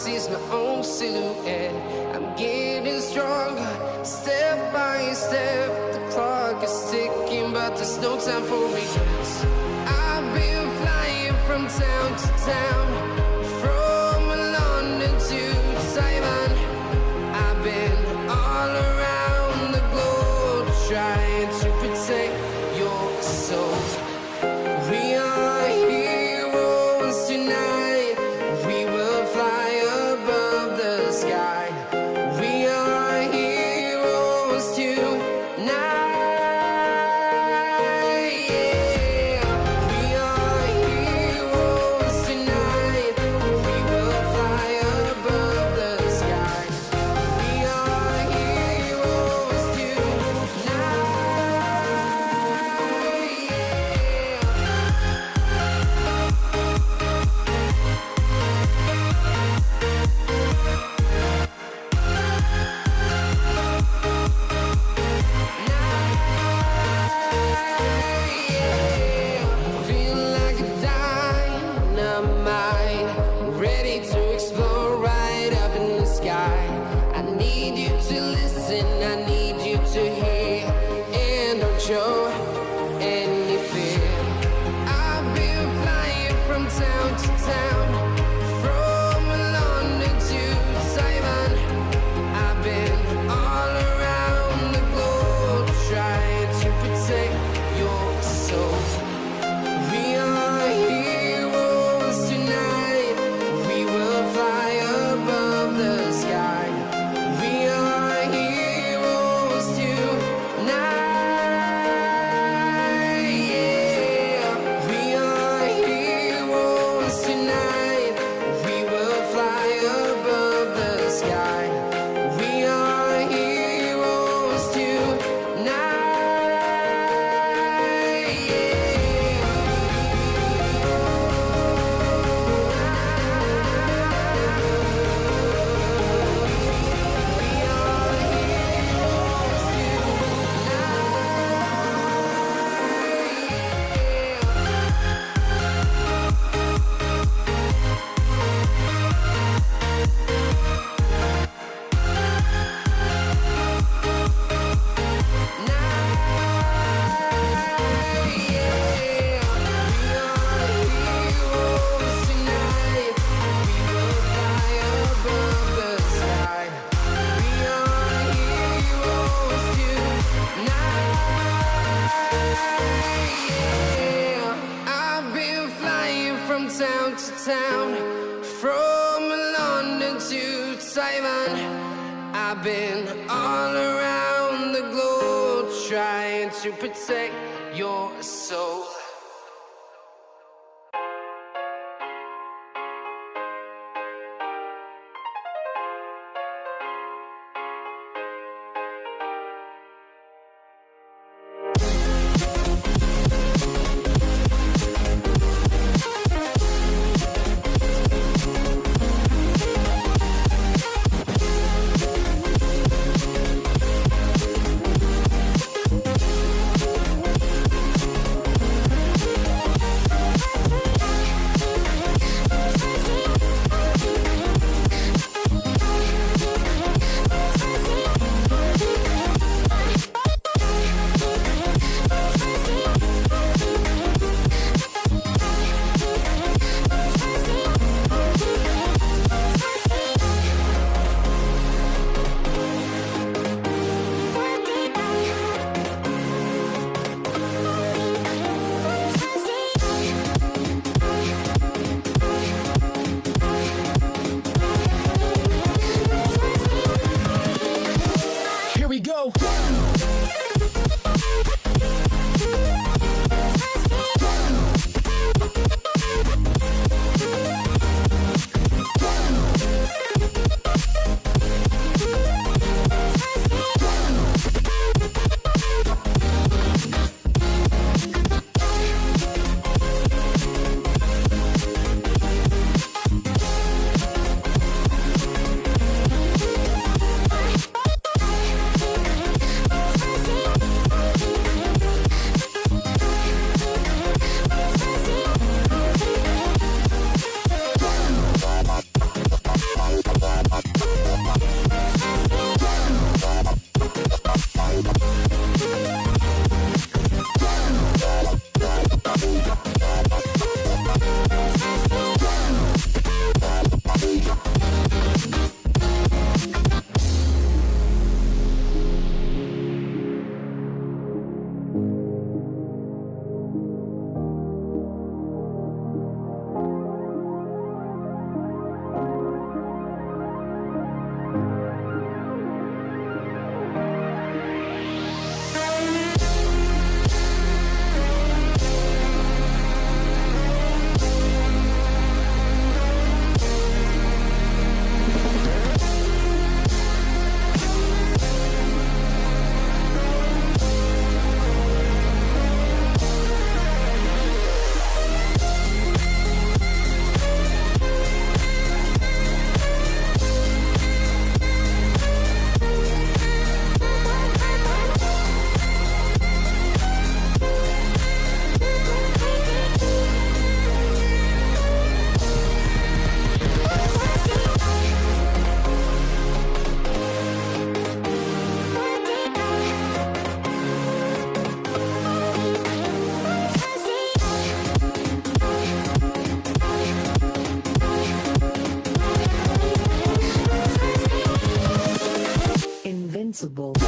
sees my own silhouette. I'm getting stronger, step by step. The clock is ticking, but there's no time for regrets. I've been flying from town to town, from London to Taiwan. I've been all around the globe trying to protect your soul. We are heroes tonight. We will fly above the sky. We are heroes tonight. Yeah. We are heroes tonight. We will fly above the sky. We are heroes tonight. Feel like a dynamite, ready to explode right up in the sky. I need you to listen, I need you to hear, and don't show any fear. I've been flying from town to town, from London to Taiwan. I've been all around the globe trying to protect your soul. We are heroes tonight. We will fly above the sky. We are heroes tonight. Yeah. We are heroes tonight. We will fly above the sky. We are heroes tonight. Yeah. I've been flying from town to town, from London to Taiwan. I've been all around the globe trying to protect your soul. invincible.